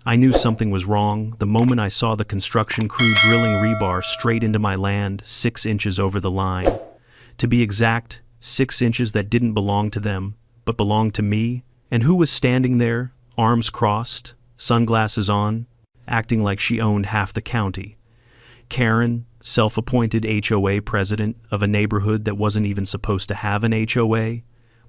I knew something was wrong the moment I saw the construction crew drilling rebar straight into my land 6 inches over the line. To be exact, 6 inches that didn't belong to them, but belonged to me. And who was standing there, arms crossed, sunglasses on, acting like she owned half the county? Karen, self-appointed HOA president of a neighborhood that wasn't even supposed to have an HOA.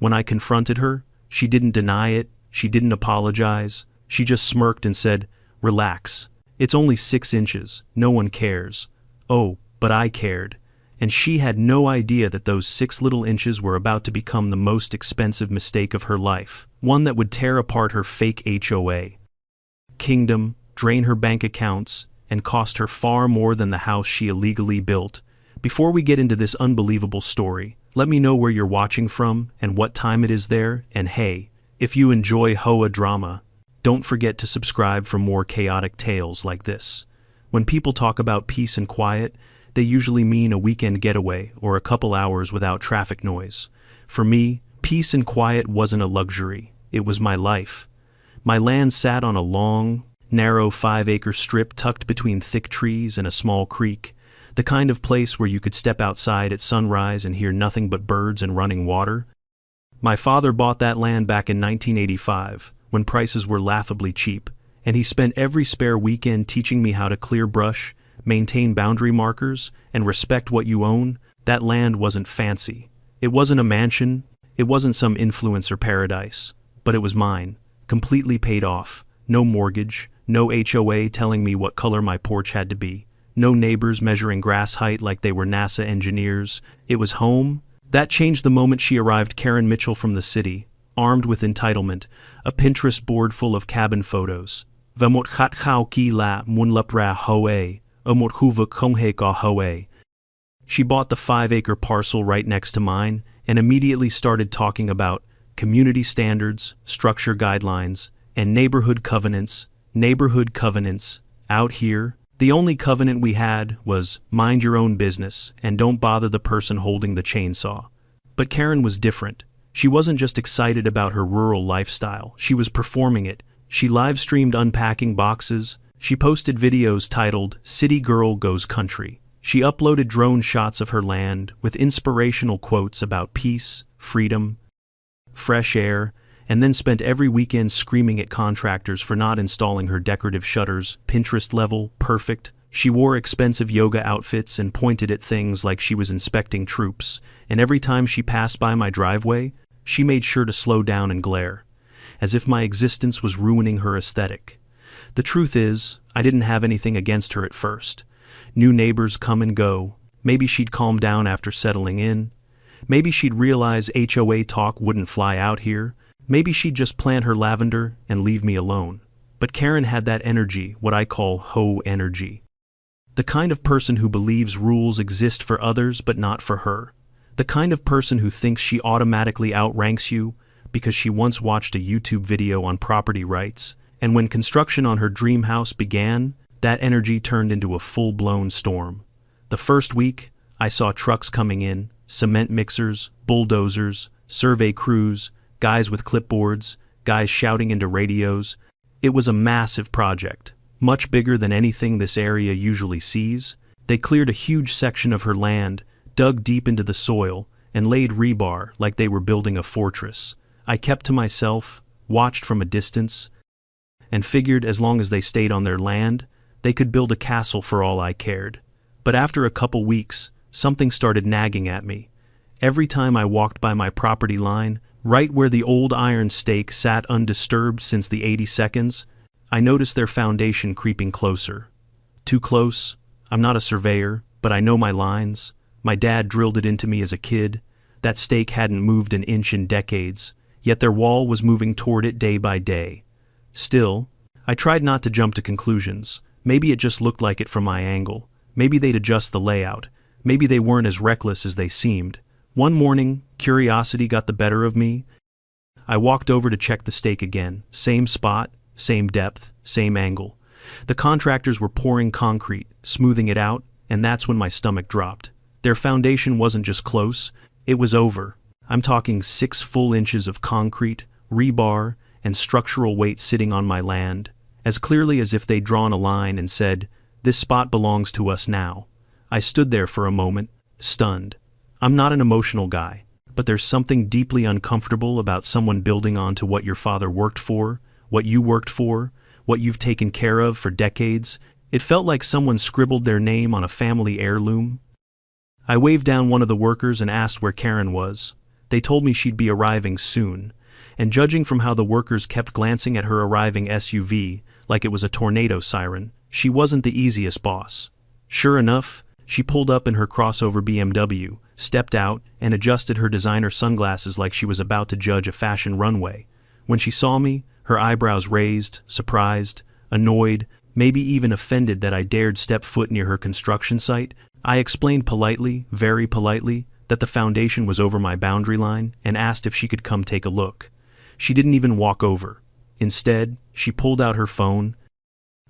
When I confronted her, she didn't deny it, she didn't apologize. She just smirked and said, "Relax. It's only 6 inches. No one cares." Oh, but I cared. And she had no idea that those 6 little inches were about to become the most expensive mistake of her life, one that would tear apart her fake HOA kingdom, drain her bank accounts, and cost her far more than the house she illegally built. Before we get into this unbelievable story, let me know where you're watching from and what time it is there, and hey, if you enjoy HOA drama, don't forget to subscribe for more chaotic tales like this. When people talk about peace and quiet, they usually mean a weekend getaway or a couple hours without traffic noise. For me, peace and quiet wasn't a luxury, it was my life. My land sat on a long, narrow 5-acre strip tucked between thick trees and a small creek, the kind of place where you could step outside at sunrise and hear nothing but birds and running water. My father bought that land back in 1985, when prices were laughably cheap, and he spent every spare weekend teaching me how to clear brush, maintain boundary markers, and respect what you own. That land wasn't fancy. It wasn't a mansion, it wasn't some influencer paradise, but it was mine, completely paid off. No mortgage, no HOA telling me what color my porch had to be, no neighbors measuring grass height like they were NASA engineers. It was home. That changed the moment she arrived, Karen Mitchell from the city, armed with entitlement, a Pinterest board full of cabin photos. Vamot khat khao ki la mun lapra HOA, amot huva konghe ka HOA. She bought the 5-acre parcel right next to mine and immediately started talking about community standards, structure guidelines, and neighborhood covenants. Out here, the only covenant we had was mind your own business and don't bother the person holding the chainsaw. But Karen was different. She wasn't just excited about her rural lifestyle, she was performing it. She live-streamed unpacking boxes. She posted videos titled "City Girl Goes Country." She uploaded drone shots of her land with inspirational quotes about peace, freedom, fresh air, and then spent every weekend screaming at contractors for not installing her decorative shutters, Pinterest level, perfect. She wore expensive yoga outfits and pointed at things like she was inspecting troops, and every time she passed by my driveway, she made sure to slow down and glare, as if my existence was ruining her aesthetic. The truth is, I didn't have anything against her at first. New neighbors come and go. Maybe she'd calm down after settling in. Maybe she'd realize HOA talk wouldn't fly out here. Maybe she'd just plant her lavender and leave me alone. But Karen had that energy, what I call HOA energy. The kind of person who believes rules exist for others but not for her. The kind of person who thinks she automatically outranks you because she once watched a YouTube video on property rights, and when construction on her dream house began, that energy turned into a full-blown storm. The first week, I saw trucks coming in, cement mixers, bulldozers, survey crews, guys with clipboards, guys shouting into radios. It was a massive project, much bigger than anything this area usually sees. They cleared a huge section of her land, dug deep into the soil, and laid rebar like they were building a fortress. I kept to myself, watched from a distance, and figured as long as they stayed on their land, they could build a castle for all I cared. But after a couple weeks, something started nagging at me. Every time I walked by my property line, right where the old iron stake sat undisturbed since the 82nds, I noticed their foundation creeping closer. Too close? I'm not a surveyor, but I know my lines. My dad drilled it into me as a kid. That stake hadn't moved an inch in decades, yet their wall was moving toward it day by day. Still, I tried not to jump to conclusions. Maybe it just looked like it from my angle. Maybe they'd adjust the layout. Maybe they weren't as reckless as they seemed. One morning, curiosity got the better of me. I walked over to check the stake again. Same spot, same depth, same angle. The contractors were pouring concrete, smoothing it out, and that's when my stomach dropped. Their foundation wasn't just close, it was over. I'm talking 6 full inches of concrete, rebar, and structural weight sitting on my land, as clearly as if they'd drawn a line and said, "This spot belongs to us now." I stood there for a moment, stunned. I'm not an emotional guy, but there's something deeply uncomfortable about someone building onto what your father worked for, what you worked for, what you've taken care of for decades. It felt like someone scribbled their name on a family heirloom. I waved down one of the workers and asked where Karen was. They told me she'd be arriving soon, and judging from how the workers kept glancing at her arriving SUV like it was a tornado siren, she wasn't the easiest boss. Sure enough, she pulled up in her crossover BMW, stepped out, and adjusted her designer sunglasses like she was about to judge a fashion runway. When she saw me, her eyebrows raised, surprised, annoyed, maybe even offended that I dared step foot near her construction site. I explained politely, very politely, that the foundation was over my boundary line and asked if she could come take a look. She didn't even walk over. Instead, she pulled out her phone,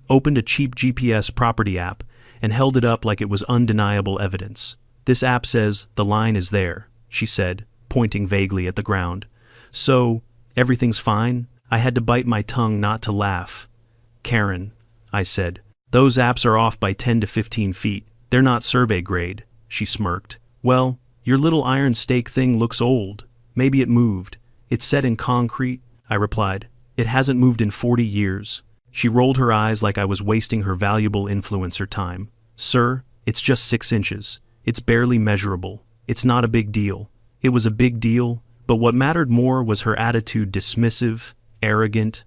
opened a cheap GPS property app, and held it up like it was undeniable evidence. "This app says the line is there," she said, pointing vaguely at the ground. "So, everything's fine?" I had to bite my tongue not to laugh. "Karen," I said, "those apps are off by 10 to 15 feet. They're not survey grade," she smirked. "Well, your little iron stake thing looks old. Maybe it moved." "It's set in concrete," I replied. "It hasn't moved in 40 years. She rolled her eyes like I was wasting her valuable influencer time. "Sir, it's just 6 inches. It's barely measurable. It's not a big deal." It was a big deal, but what mattered more was her attitude, dismissive, arrogant,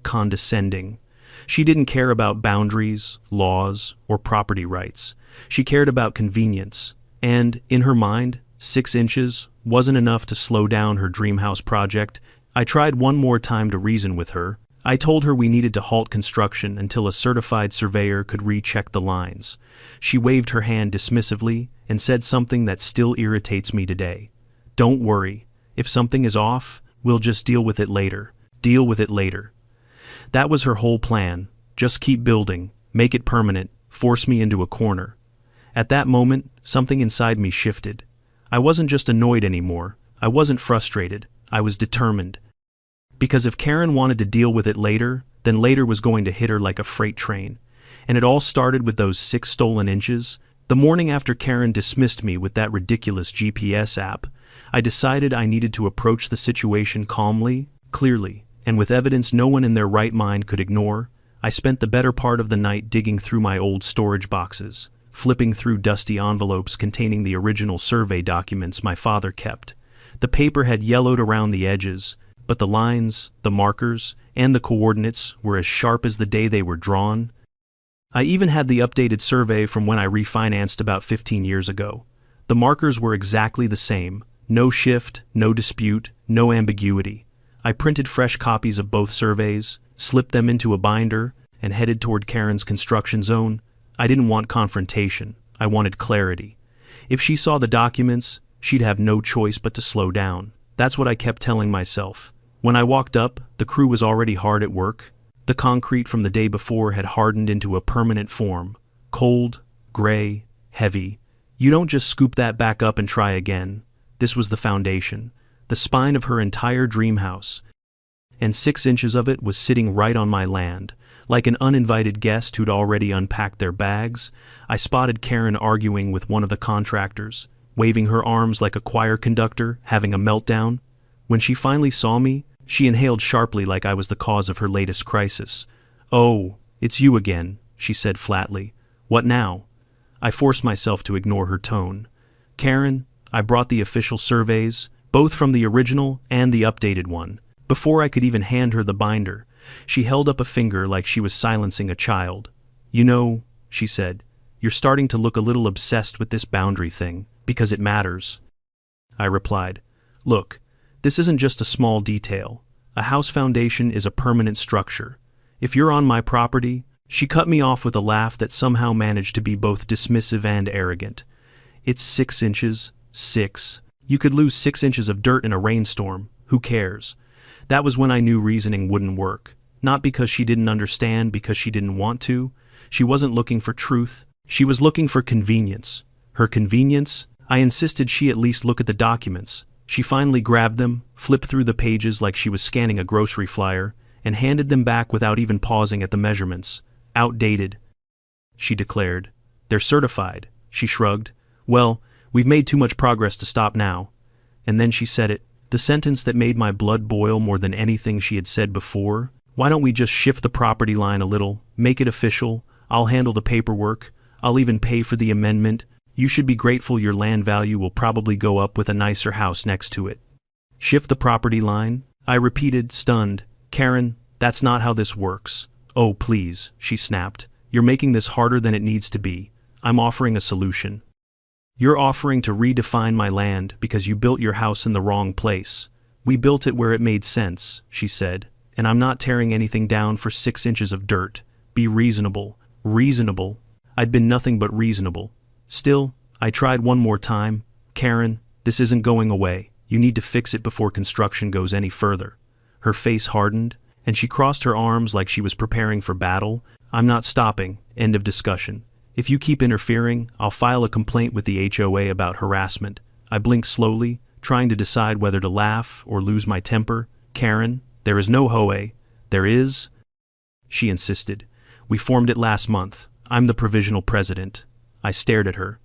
condescending. She didn't care about boundaries, laws, or property rights. She cared about convenience, and, in her mind, 6 inches wasn't enough to slow down her dream house project. I tried one more time to reason with her. I told her we needed to halt construction until a certified surveyor could recheck the lines. She waved her hand dismissively and said something that still irritates me today. "Don't worry. If something is off, we'll just deal with it later. Deal with it later." That was her whole plan. Just keep building, make it permanent, force me into a corner. At that moment, something inside me shifted. I wasn't just annoyed anymore. I wasn't frustrated. I was determined. Because if Karen wanted to deal with it later, then later was going to hit her like a freight train. And it all started with those 6 stolen inches. The morning after Karen dismissed me with that ridiculous GPS app, I decided I needed to approach the situation calmly, clearly, and with evidence no one in their right mind could ignore. I spent the better part of the night digging through my old storage boxes, flipping through dusty envelopes containing the original survey documents my father kept. The paper had yellowed around the edges, but the lines, the markers, and the coordinates were as sharp as the day they were drawn. I even had the updated survey from when I refinanced about 15 years ago. The markers were exactly the same. No shift, no dispute, no ambiguity. I printed fresh copies of both surveys, slipped them into a binder, and headed toward Karen's construction zone. I didn't want confrontation. I wanted clarity. If she saw the documents, she'd have no choice but to slow down. That's what I kept telling myself. When I walked up, the crew was already hard at work. The concrete from the day before had hardened into a permanent form. Cold, gray, heavy. You don't just scoop that back up and try again. This was the foundation, the spine of her entire dream house. And 6 inches of it was sitting right on my land. Like an uninvited guest who'd already unpacked their bags, I spotted Karen arguing with one of the contractors, waving her arms like a choir conductor, having a meltdown. When she finally saw me, she inhaled sharply like I was the cause of her latest crisis. "Oh, it's you again," she said flatly. "What now?" I forced myself to ignore her tone. "Karen, I brought the official surveys, both from the original and the updated one." Before I could even hand her the binder, she held up a finger like she was silencing a child. "You know," she said, "you're starting to look a little obsessed with this boundary thing, because it matters." I replied, "Look, this isn't just a small detail. A house foundation is a permanent structure. If you're on my property—" She cut me off with a laugh that somehow managed to be both dismissive and arrogant. "It's 6 inches. 6. You could lose 6 inches of dirt in a rainstorm. Who cares?" That was when I knew reasoning wouldn't work. Not because she didn't understand, because she didn't want to. She wasn't looking for truth. She was looking for convenience. Her convenience? I insisted she at least look at the documents. She finally grabbed them, flipped through the pages like she was scanning a grocery flyer, and handed them back without even pausing at the measurements. Outdated, she declared. They're certified, she shrugged. Well, we've made too much progress to stop now. And then she said it, the sentence that made my blood boil more than anything she had said before. Why don't we just shift the property line a little, make it official? I'll handle the paperwork. I'll even pay for the amendment. You should be grateful your land value will probably go up with a nicer house next to it. Shift the property line? I repeated, stunned. Karen, that's not how this works. Oh, please, she snapped. You're making this harder than it needs to be. I'm offering a solution. You're offering to redefine my land because you built your house in the wrong place. We built it where it made sense, she said, and I'm not tearing anything down for 6 inches of dirt. Be reasonable. Reasonable? I'd been nothing but reasonable. Still, I tried one more time. Karen, this isn't going away. You need to fix it before construction goes any further. Her face hardened, and she crossed her arms like she was preparing for battle. I'm not stopping. End of discussion. If you keep interfering, I'll file a complaint with the HOA about harassment. I blinked slowly, trying to decide whether to laugh or lose my temper. Karen, there is no HOA. There is, she insisted. We formed it last month. I'm the provisional president. I stared at her.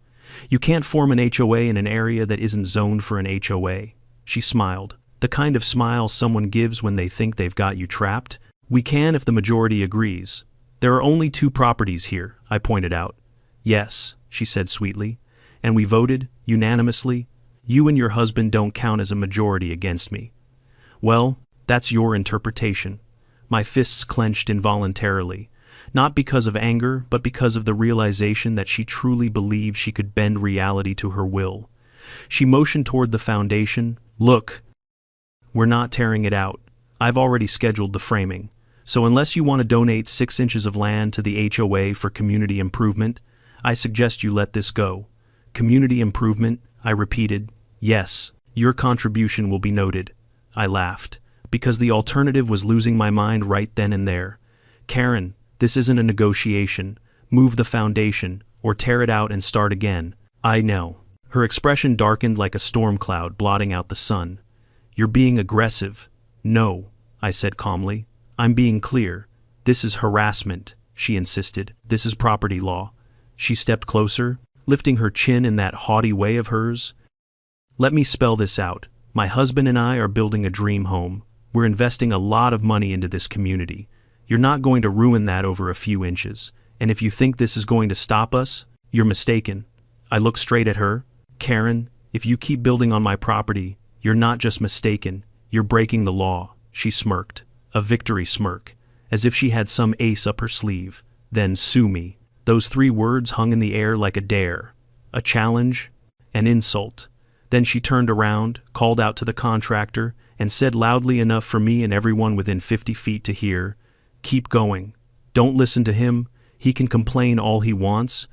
You can't form an HOA in an area that isn't zoned for an HOA. She smiled, the kind of smile someone gives when they think they've got you trapped. We can if the majority agrees. There are only 2 properties here, I pointed out. Yes, she said sweetly. And we voted, unanimously. You and your husband don't count as a majority against me. Well, that's your interpretation. My fists clenched involuntarily. Not because of anger, but because of the realization that she truly believed she could bend reality to her will. She motioned toward the foundation. Look, we're not tearing it out. I've already scheduled the framing. So unless you want to donate 6 inches of land to the HOA for community improvement, I suggest you let this go. Community improvement, I repeated. Yes, your contribution will be noted. I laughed, because the alternative was losing my mind right then and there. Karen, this isn't a negotiation. Move the foundation, or tear it out and start again. I know. Her expression darkened like a storm cloud blotting out the sun. You're being aggressive. No, I said calmly. I'm being clear. This is harassment, she insisted. This is property law. She stepped closer, lifting her chin in that haughty way of hers. Let me spell this out. My husband and I are building a dream home. We're investing a lot of money into this community. You're not going to ruin that over a few inches. And if you think this is going to stop us, you're mistaken. I looked straight at her. Karen, if you keep building on my property, you're not just mistaken, you're breaking the law. She smirked, a victory smirk, as if she had some ace up her sleeve. Then sue me. Those 3 words hung in the air like a dare, a challenge, an insult. Then she turned around, called out to the contractor, and said loudly enough for me and everyone within 50 feet to hear, "Keep going. Don't listen to him. He can complain all he wants."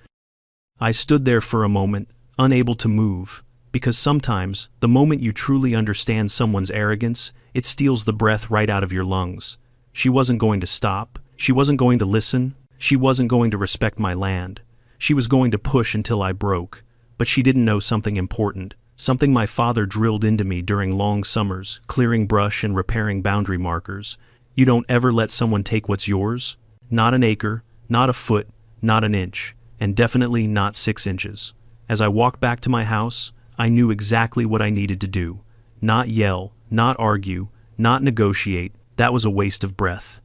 I stood there for a moment, unable to move, because sometimes, the moment you truly understand someone's arrogance, it steals the breath right out of your lungs. She wasn't going to stop. She wasn't going to listen. She wasn't going to respect my land. She was going to push until I broke. But she didn't know something important, something my father drilled into me during long summers, clearing brush and repairing boundary markers. You don't ever let someone take what's yours. Not an acre, not a foot, not an inch, and definitely not 6 inches. As I walked back to my house, I knew exactly what I needed to do. Not yell, not argue, not negotiate. That was a waste of breath.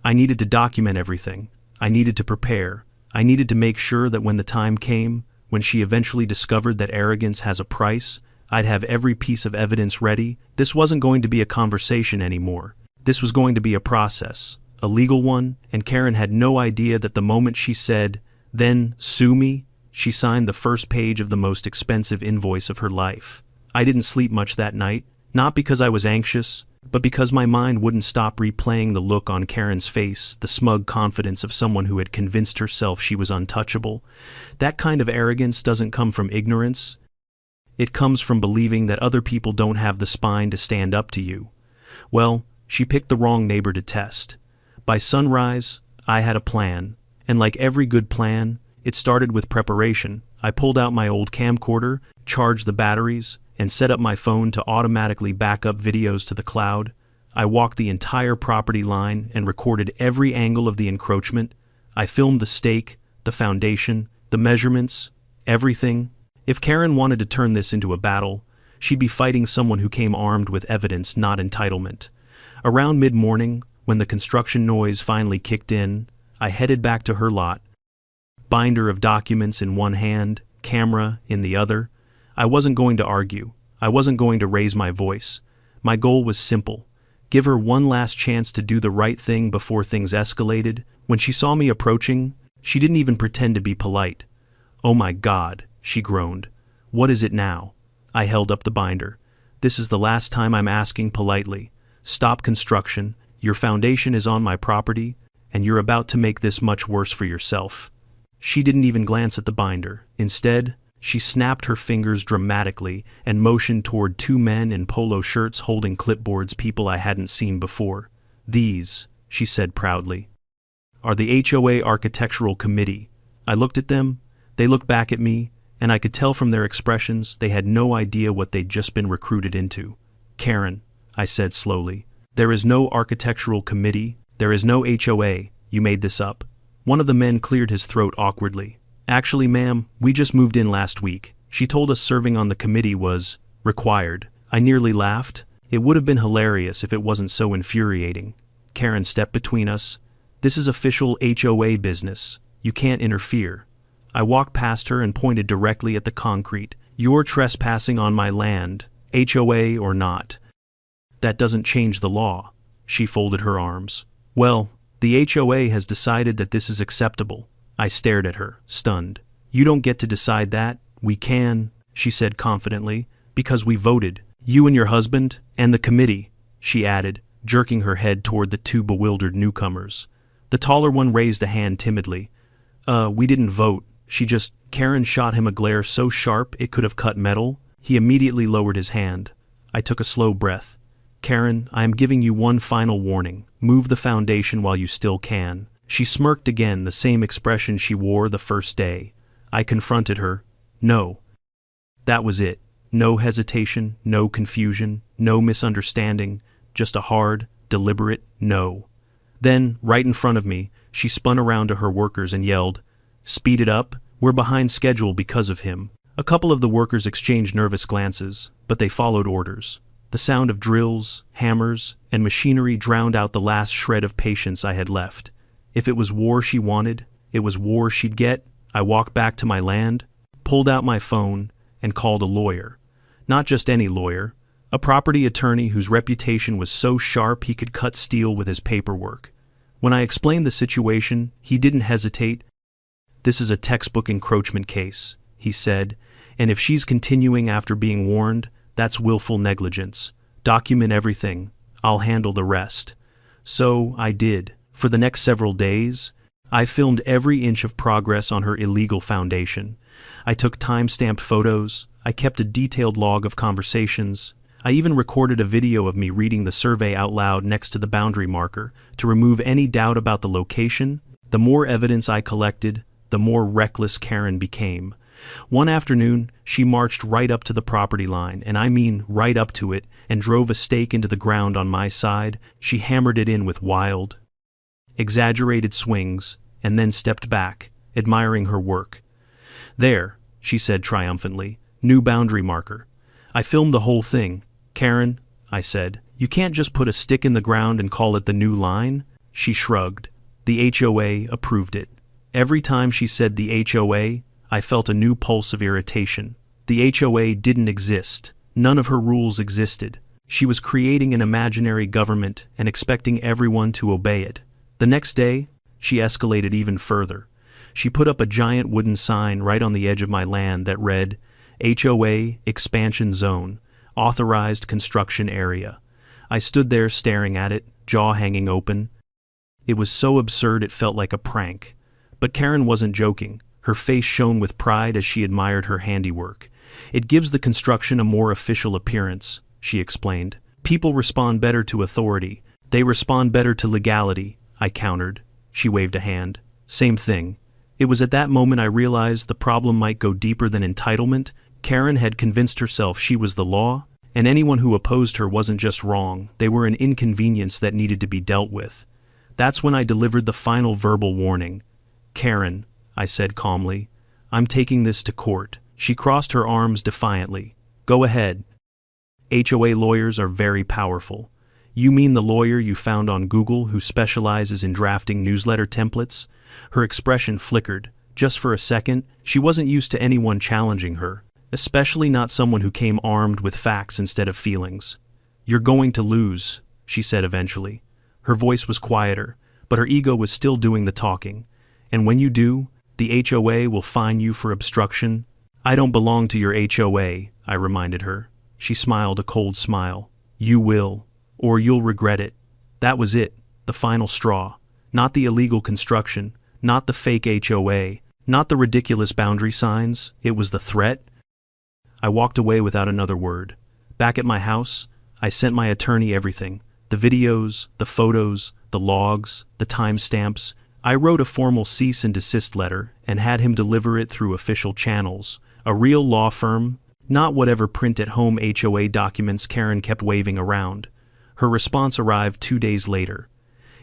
I needed to document everything. I needed to prepare. I needed to make sure that when the time came, when she eventually discovered that arrogance has a price, I'd have every piece of evidence ready. This wasn't going to be a conversation anymore. This was going to be a process, a legal one, and Karen had no idea that the moment she said, "Then sue me," she signed the first page of the most expensive invoice of her life. I didn't sleep much that night, not because I was anxious, but because my mind wouldn't stop replaying the look on Karen's face, the smug confidence of someone who had convinced herself she was untouchable. That kind of arrogance doesn't come from ignorance. It comes from believing that other people don't have the spine to stand up to you. Well, she picked the wrong neighbor to test. By sunrise, I had a plan, and like every good plan, it started with preparation. I pulled out my old camcorder, charged the batteries, and set up my phone to automatically back up videos to the cloud. I walked the entire property line and recorded every angle of the encroachment. I filmed the stake, the foundation, the measurements, everything. If Karen wanted to turn this into a battle, she'd be fighting someone who came armed with evidence, not entitlement. Around mid-morning, when the construction noise finally kicked in, I headed back to her lot, binder of documents in one hand, camera in the other. I wasn't going to argue. I wasn't going to raise my voice. My goal was simple: give her one last chance to do the right thing before things escalated. When she saw me approaching, she didn't even pretend to be polite. "Oh my God," she groaned. "What is it now?" I held up the binder. "This is the last time I'm asking politely. Stop construction. Your foundation is on my property, and you're about to make this much worse for yourself." She didn't even glance at the binder. Instead, she snapped her fingers dramatically and motioned toward two men in polo shirts holding clipboards, people I hadn't seen before. "These," she said proudly, "are the HOA Architectural Committee." I looked at them, they looked back at me, and I could tell from their expressions they had no idea what they'd just been recruited into. "Karen," I said slowly, "there is no architectural committee, there is no HOA, you made this up." One of the men cleared his throat awkwardly. "Actually, ma'am, we just moved in last week. She told us serving on the committee was required." I nearly laughed. It would have been hilarious if it wasn't so infuriating. Karen stepped between us. "This is official HOA business. You can't interfere." I walked past her and pointed directly at the concrete. "You're trespassing on my land, HOA or not. That doesn't change the law." She folded her arms. "Well, the HOA has decided that this is acceptable." I stared at her, stunned. "You don't get to decide that. We can," she said confidently, "because we voted. You and your husband, and the committee," she added, jerking her head toward the two bewildered newcomers. The taller one raised a hand timidly. We didn't vote. She just..." Karen shot him a glare so sharp it could have cut metal. He immediately lowered his hand. I took a slow breath. "Karen, I am giving you one final warning. Move the foundation while you still can." She smirked again, the same expression she wore the first day. I confronted her. "No." That was it. No hesitation, no confusion, no misunderstanding, just a hard, deliberate no. Then, right in front of me, she spun around to her workers and yelled, "Speed it up, we're behind schedule because of him." A couple of the workers exchanged nervous glances, but they followed orders. The sound of drills, hammers, and machinery drowned out the last shred of patience I had left. If it was war she wanted, it was war she'd get. I walked back to my land, pulled out my phone, and called a lawyer. Not just any lawyer, a property attorney whose reputation was so sharp he could cut steel with his paperwork. When I explained the situation, he didn't hesitate. "This is a textbook encroachment case," he said, "and if she's continuing after being warned, that's willful negligence. Document everything. I'll handle the rest." So I did. For the next several days, I filmed every inch of progress on her illegal foundation. I took time-stamped photos. I kept a detailed log of conversations. I even recorded a video of me reading the survey out loud next to the boundary marker to remove any doubt about the location. The more evidence I collected, the more reckless Karen became. One afternoon, she marched right up to the property line, and I mean right up to it, and drove a stake into the ground on my side. She hammered it in with wild, exaggerated swings, and then stepped back, admiring her work. "There," she said triumphantly, "new boundary marker." I filmed the whole thing. "Karen," I said, "you can't just put a stick in the ground and call it the new line." She shrugged. The HOA approved it. Every time she said the HOA, I felt a new pulse of irritation. The HOA didn't exist. None of her rules existed. She was creating an imaginary government and expecting everyone to obey it. The next day, she escalated even further. She put up a giant wooden sign right on the edge of my land that read, "HOA Expansion Zone, Authorized Construction Area." I stood there staring at it, jaw hanging open. It was so absurd it felt like a prank. But Karen wasn't joking. Her face shone with pride as she admired her handiwork. "It gives the construction a more official appearance," she explained. "People respond better to authority. They respond better to legality," I countered. She waved a hand. "Same thing." It was at that moment I realized the problem might go deeper than entitlement. Karen had convinced herself she was the law, And anyone who opposed her wasn't just wrong, they were an inconvenience that needed to be dealt with. That's when I delivered the final verbal warning. "Karen," I said calmly, "I'm taking this to court." She crossed her arms defiantly. "Go ahead." HOA lawyers are very powerful. "You mean the lawyer you found on Google who specializes in drafting newsletter templates?" Her expression flickered. Just for a second, she wasn't used to anyone challenging her, especially not someone who came armed with facts instead of feelings. "You're going to lose," she said eventually. Her voice was quieter, but her ego was still doing the talking. "And when you do, the HOA will fine you for obstruction." "I don't belong to your HOA," I reminded her. She smiled a cold smile. "You will, or you'll regret it." That was it, the final straw. Not the illegal construction, not the fake HOA, not the ridiculous boundary signs, it was the threat. I walked away without another word. Back at my house, I sent my attorney everything. The videos, the photos, the logs, the timestamps. I wrote a formal cease and desist letter and had him deliver it through official channels. A real law firm, not whatever print-at-home HOA documents Karen kept waving around. Her response arrived 2 days later.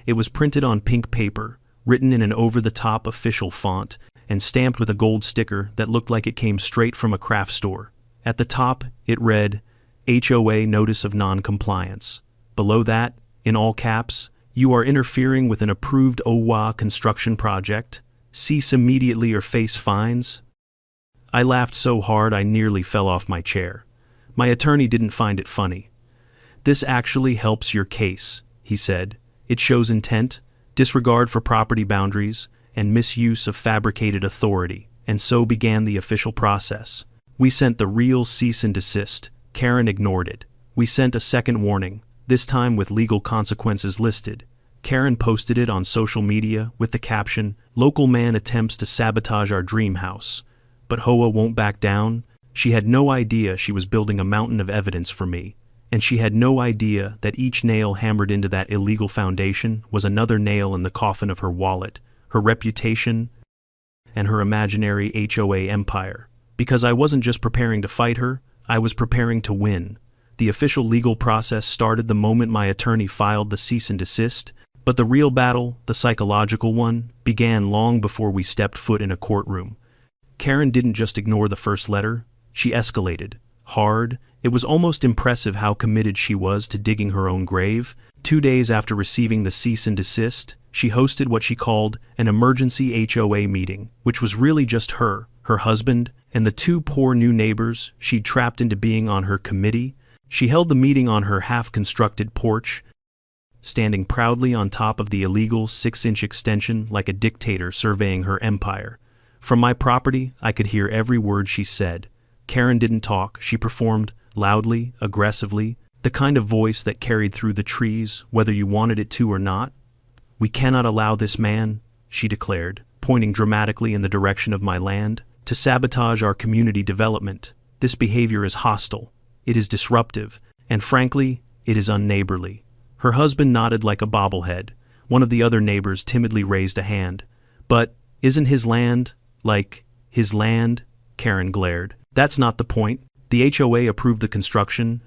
It was printed on pink paper, written in an over-the-top official font, and stamped with a gold sticker that looked like it came straight from a craft store. At the top, it read, "HOA Notice of Non-Compliance." Below that, in all caps, "You are interfering with an approved HOA construction project. Cease immediately or face fines." I laughed so hard I nearly fell off my chair. My attorney didn't find it funny. "This actually helps your case," he said. "It shows intent, disregard for property boundaries, and misuse of fabricated authority." And so began the official process. We sent the real cease and desist. Karen ignored it. We sent a second warning, this time with legal consequences listed. Karen posted it on social media with the caption, "Local man attempts to sabotage our dream house. But HOA won't back down." She had no idea she was building a mountain of evidence for me, and she had no idea that each nail hammered into that illegal foundation was another nail in the coffin of her wallet, her reputation, and her imaginary HOA empire. Because I wasn't just preparing to fight her, I was preparing to win. The official legal process started the moment my attorney filed the cease and desist, but the real battle, the psychological one, began long before we stepped foot in a courtroom. Karen didn't just ignore the first letter, she escalated. Hard. It was almost impressive how committed she was to digging her own grave. 2 days after receiving the cease and desist, she hosted what she called an emergency HOA meeting, which was really just her husband, and the 2 poor new neighbors she'd trapped into being on her committee. She held the meeting on her half-constructed porch, standing proudly on top of the illegal 6-inch extension like a dictator surveying her empire. From my property, I could hear every word she said. Karen didn't talk, she performed, loudly, aggressively, the kind of voice that carried through the trees, whether you wanted it to or not. "We cannot allow this man," she declared, pointing dramatically in the direction of my land, "to sabotage our community development. This behavior is hostile, it is disruptive, and frankly, it is unneighborly." Her husband nodded like a bobblehead. One of the other neighbors timidly raised a hand. "But isn't his land, like, his land?" Karen glared. "That's not the point. The HOA approved the construction."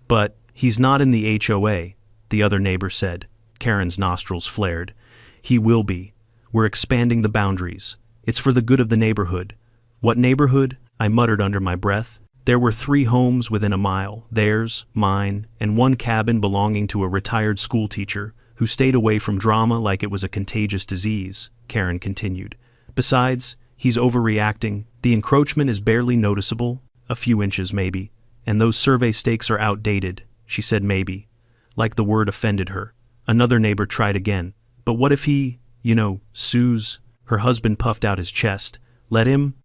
"But he's not in the HOA," the other neighbor said. Karen's nostrils flared. "He will be. We're expanding the boundaries. It's for the good of the neighborhood." "What neighborhood?" I muttered under my breath. There were 3 homes within a mile, theirs, mine, and 1 cabin belonging to a retired schoolteacher who stayed away from drama like it was a contagious disease, Karen continued. "Besides, he's overreacting. The encroachment is barely noticeable, a few inches maybe, and those survey stakes are outdated." She said maybe, like the word offended her. Another neighbor tried again. "But what if he, sues?" Her husband puffed out his chest. "Let him."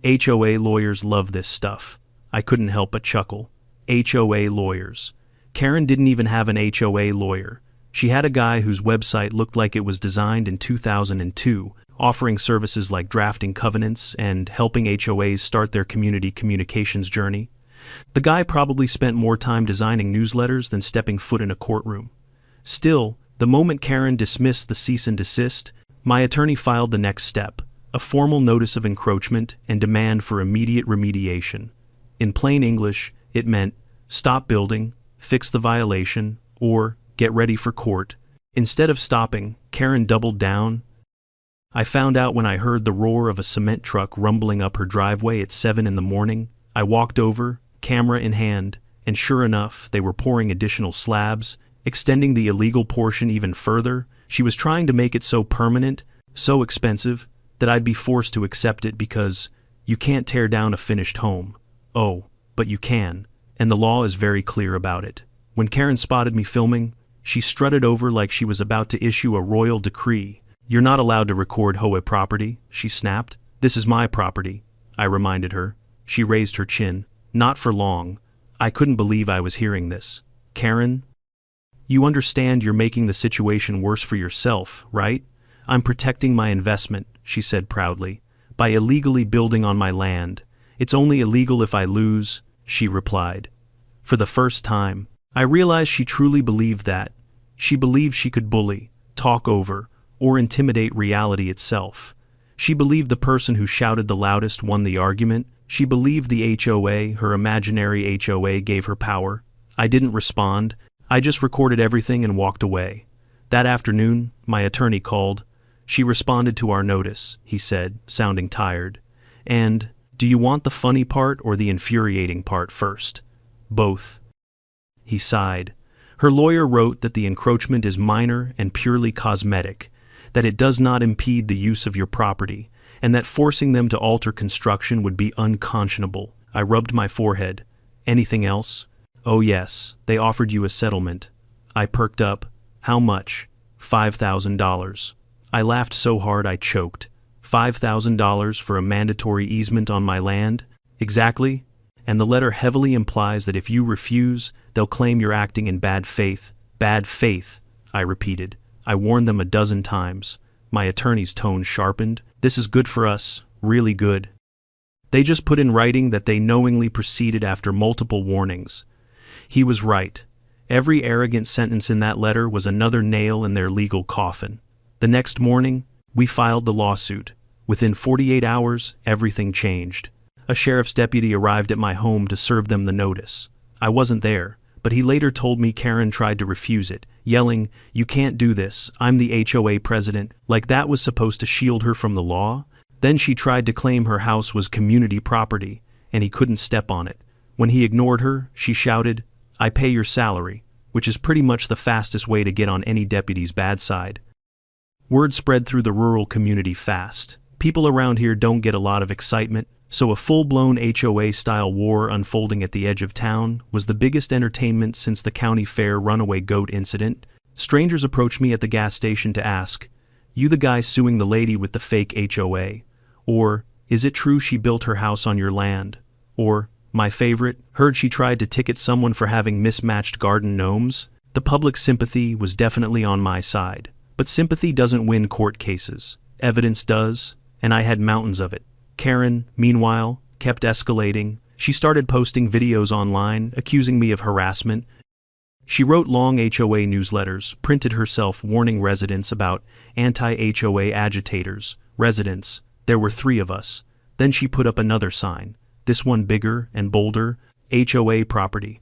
HOA lawyers love this stuff. I couldn't help but chuckle. HOA lawyers. Karen didn't even have an HOA lawyer. She had a guy whose website looked like it was designed in 2002, offering services like drafting covenants and helping HOAs start their community communications journey. The guy probably spent more time designing newsletters than stepping foot in a courtroom. Still, the moment Karen dismissed the cease and desist, my attorney filed the next step, a formal notice of encroachment and demand for immediate remediation. In plain English, it meant, stop building, fix the violation, or get ready for court. Instead of stopping, Karen doubled down. I found out when I heard the roar of a cement truck rumbling up her driveway at 7 in the morning. I walked over, camera in hand, and sure enough, they were pouring additional slabs, extending the illegal portion even further. She was trying to make it so permanent, so expensive, that I'd be forced to accept it because you can't tear down a finished home. Oh, but you can, and the law is very clear about it. When Karen spotted me filming, she strutted over like she was about to issue a royal decree. "You're not allowed to record HOA property," she snapped. "This is my property," I reminded her. She raised her chin. Not for long. I couldn't believe I was hearing this. "Karen, you understand you're making the situation worse for yourself, right? I'm protecting my investment," she said proudly, "by illegally building on my land. It's only illegal if I lose," she replied. For the first time, I realized she truly believed that. She believed she could bully, talk over, or intimidate reality itself. She believed the person who shouted the loudest won the argument. She believed the HOA, her imaginary HOA, gave her power. I didn't respond. I just recorded everything and walked away. That afternoon, my attorney called. "She responded to our notice," he said, sounding tired. "And, do you want the funny part or the infuriating part first?" "Both." He sighed. "Her lawyer wrote that the encroachment is minor and purely cosmetic, that it does not impede the use of your property, and that forcing them to alter construction would be unconscionable." I rubbed my forehead. "Anything else?" "Oh yes, they offered you a settlement." I perked up. "How much?" $5,000. I laughed so hard I choked. $5,000 for a mandatory easement on my land? Exactly. And the letter heavily implies that if you refuse, they'll claim you're acting in bad faith. Bad faith, I repeated. I warned them a dozen times. My attorney's tone sharpened. "This is good for us, really good." They just put in writing that they knowingly proceeded after multiple warnings. He was right. Every arrogant sentence in that letter was another nail in their legal coffin. The next morning, we filed the lawsuit. Within 48 hours, everything changed. A sheriff's deputy arrived at my home to serve them the notice. I wasn't there, but he later told me Karen tried to refuse it, yelling, "You can't do this, I'm the HOA president," like that was supposed to shield her from the law. Then she tried to claim her house was community property, and he couldn't step on it. When he ignored her, she shouted, "I pay your salary," which is pretty much the fastest way to get on any deputy's bad side. Word spread through the rural community fast. People around here don't get a lot of excitement, so a full-blown HOA-style war unfolding at the edge of town was the biggest entertainment since the county fair runaway goat incident. Strangers approached me at the gas station to ask, "You the guy suing the lady with the fake HOA?" Or, "Is it true she built her house on your land?" Or, my favorite, "Heard she tried to ticket someone for having mismatched garden gnomes?" The public sympathy was definitely on my side. But sympathy doesn't win court cases. Evidence does, and I had mountains of it. Karen, meanwhile, kept escalating. She started posting videos online, accusing me of harassment. She wrote long HOA newsletters, printed herself warning residents about anti-HOA agitators. Residents, there were 3 of us. Then she put up another sign, this one bigger and bolder, HOA property.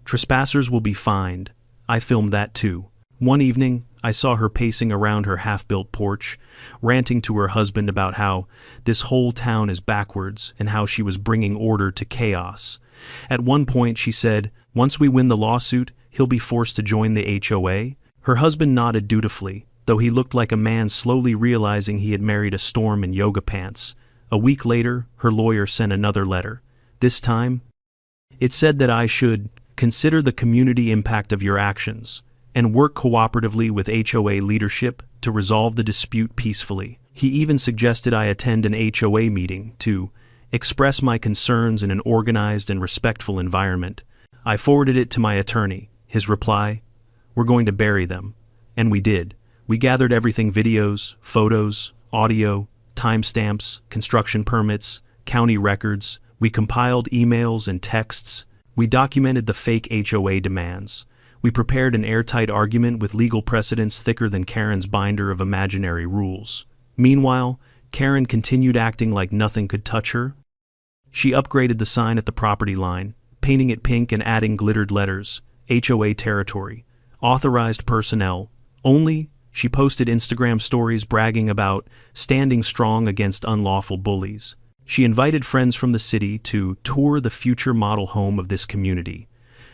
Trespassers will be fined. I filmed that too. One evening, I saw her pacing around her half-built porch, ranting to her husband about how this whole town is backwards and how she was bringing order to chaos. At one point she said, "Once we win the lawsuit, he'll be forced to join the HOA." Her husband nodded dutifully, though he looked like a man slowly realizing he had married a storm in yoga pants. A week later, her lawyer sent another letter. This time, it said that I should consider the community impact of your actions and work cooperatively with HOA leadership to resolve the dispute peacefully. He even suggested I attend an HOA meeting to express my concerns in an organized and respectful environment. I forwarded it to my attorney. His reply, "We're going to bury them." And we did. We gathered everything: videos, photos, audio, timestamps, construction permits, county records. We compiled emails and texts. We documented the fake HOA demands. We prepared an airtight argument with legal precedents thicker than Karen's binder of imaginary rules. Meanwhile, Karen continued acting like nothing could touch her. She upgraded the sign at the property line, painting it pink and adding glittered letters, HOA territory, authorized personnel, only. She posted Instagram stories bragging about standing strong against unlawful bullies. She invited friends from the city to tour the future model home of this community.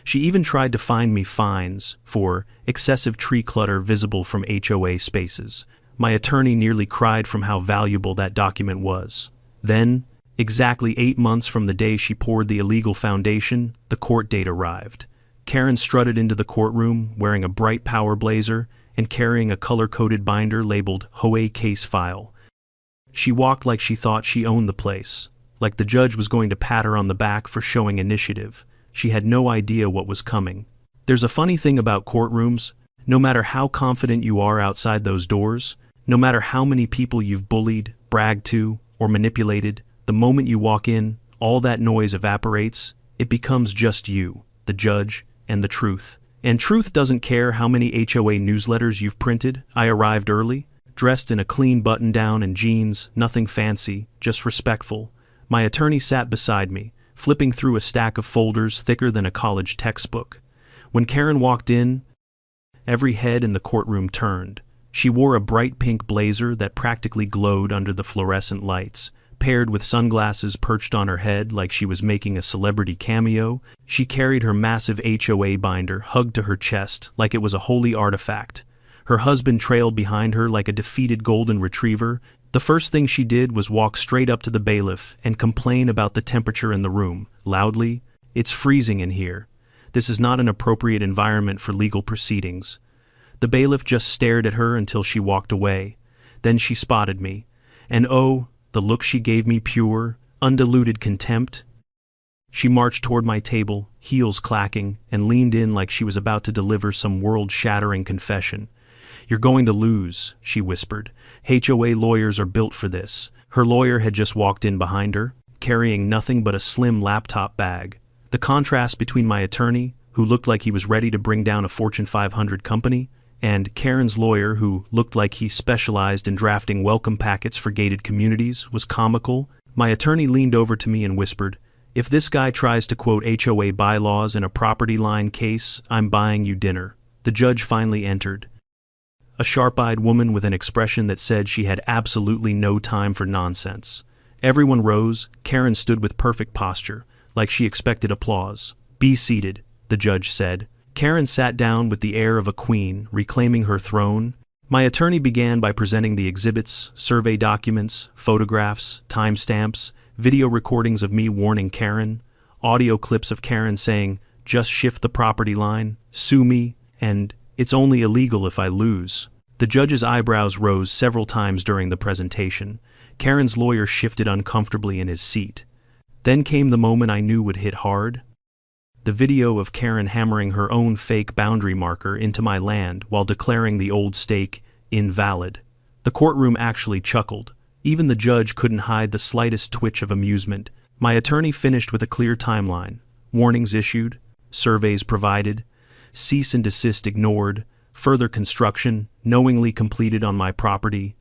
She even tried to find me fines for excessive tree clutter visible from HOA spaces. My attorney nearly cried from how valuable that document was. Then, exactly 8 months from the day she poured the illegal foundation, the court date arrived. Karen strutted into the courtroom wearing a bright power blazer and carrying a color-coded binder labeled HOA case file. She walked like she thought she owned the place, like the judge was going to pat her on the back for showing initiative. She had no idea what was coming. There's a funny thing about courtrooms. No matter how confident you are outside those doors, no matter how many people you've bullied, bragged to, or manipulated, the moment you walk in, all that noise evaporates. It becomes just you, the judge, and the truth. And truth doesn't care how many HOA newsletters you've printed. I arrived early, dressed in a clean button-down and jeans, nothing fancy, just respectful. My attorney sat beside me, flipping through a stack of folders thicker than a college textbook. When Karen walked in, every head in the courtroom turned. She wore a bright pink blazer that practically glowed under the fluorescent lights. Paired with sunglasses perched on her head like she was making a celebrity cameo, she carried her massive HOA binder hugged to her chest like it was a holy artifact. Her husband trailed behind her like a defeated golden retriever. The first thing she did was walk straight up to the bailiff and complain about the temperature in the room, loudly. "It's freezing in here. This is not an appropriate environment for legal proceedings." The bailiff just stared at her until she walked away. Then she spotted me. And oh, the look she gave me, pure, undiluted contempt. She marched toward my table, heels clacking, and leaned in like she was about to deliver some world-shattering confession. "You're going to lose," she whispered. "HOA lawyers are built for this." Her lawyer had just walked in behind her, carrying nothing but a slim laptop bag. The contrast between my attorney, who looked like he was ready to bring down a Fortune 500 company, and Karen's lawyer, who looked like he specialized in drafting welcome packets for gated communities, was comical. My attorney leaned over to me and whispered, "If this guy tries to quote HOA bylaws in a property line case, I'm buying you dinner." The judge finally entered. A sharp-eyed woman with an expression that said she had absolutely no time for nonsense. Everyone rose. Karen stood with perfect posture, like she expected applause. "Be seated," the judge said. Karen sat down with the air of a queen, reclaiming her throne. My attorney began by presenting the exhibits, survey documents, photographs, timestamps, video recordings of me warning Karen, audio clips of Karen saying, "Just shift the property line, sue me, and it's only illegal if I lose." The judge's eyebrows rose several times during the presentation. Karen's lawyer shifted uncomfortably in his seat. Then came the moment I knew would hit hard. The video of Karen hammering her own fake boundary marker into my land while declaring the old stake invalid. The courtroom actually chuckled. Even the judge couldn't hide the slightest twitch of amusement. My attorney finished with a clear timeline. Warnings issued, surveys provided, cease and desist ignored, further construction knowingly completed on my property.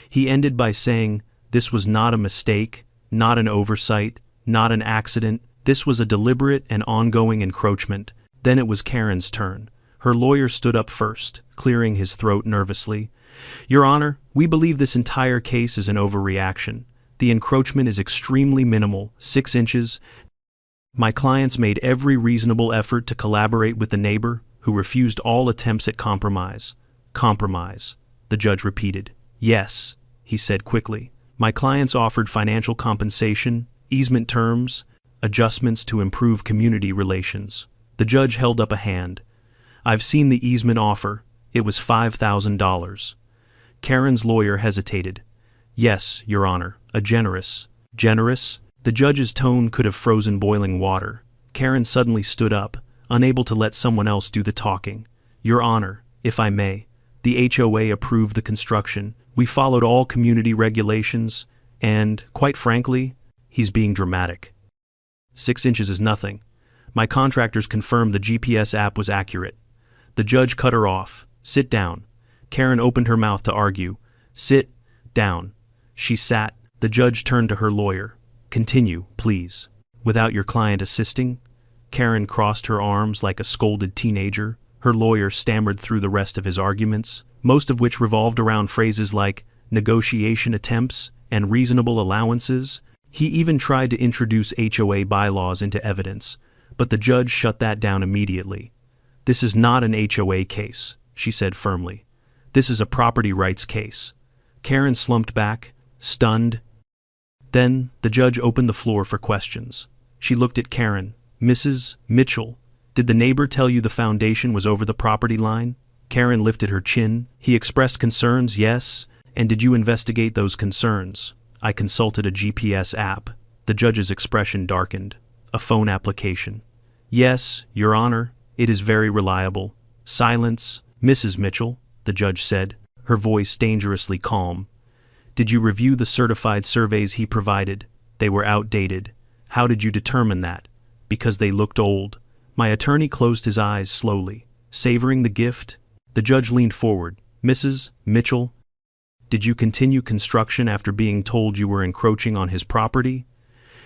He ended by saying, "This was not a mistake, not an oversight, not an accident. This was a deliberate and ongoing encroachment." Then it was Karen's turn. Her lawyer stood up first, clearing his throat nervously. "Your Honor, we believe this entire case is an overreaction. The encroachment is extremely minimal, 6 inches. My clients made every reasonable effort to collaborate with the neighbor, who refused all attempts at compromise." "Compromise," the judge repeated. "Yes," he said quickly. "My clients offered financial compensation, easement terms, adjustments to improve community relations." The judge held up a hand. "I've seen the easement offer. It was $5,000. Karen's lawyer hesitated. "Yes, Your Honor, a generous." "Generous?" The judge's tone could have frozen boiling water. Karen suddenly stood up, unable to let someone else do the talking. "Your Honor, if I may, the HOA approved the construction. We followed all community regulations, and, quite frankly, he's being dramatic. 6 inches is nothing. My contractors confirmed the GPS app was accurate." The judge cut her off. "Sit down." Karen opened her mouth to argue. "Sit down." She sat. The judge turned to her lawyer. "Continue, please. Without your client assisting?" Karen crossed her arms like a scolded teenager. Her lawyer stammered through the rest of his arguments, most of which revolved around phrases like negotiation attempts and reasonable allowances. He even tried to introduce HOA bylaws into evidence, but the judge shut that down immediately. "This is not an HOA case," she said firmly. "This is a property rights case." Karen slumped back, stunned. Then the judge opened the floor for questions. She looked at Karen. "Mrs. Mitchell, did the neighbor tell you the foundation was over the property line?" Karen lifted her chin. "He expressed concerns, yes. And did you investigate those concerns?" "I consulted a GPS app." The judge's expression darkened. "A phone application." "Yes, Your Honor, it is very reliable." "Silence." "Mrs. Mitchell," the judge said, her voice dangerously calm. "Did you review the certified surveys he provided?" "They were outdated." "How did you determine that?" "Because they looked old." My attorney closed his eyes slowly, savoring the gift. The judge leaned forward. "Mrs. Mitchell, did you continue construction after being told you were encroaching on his property?"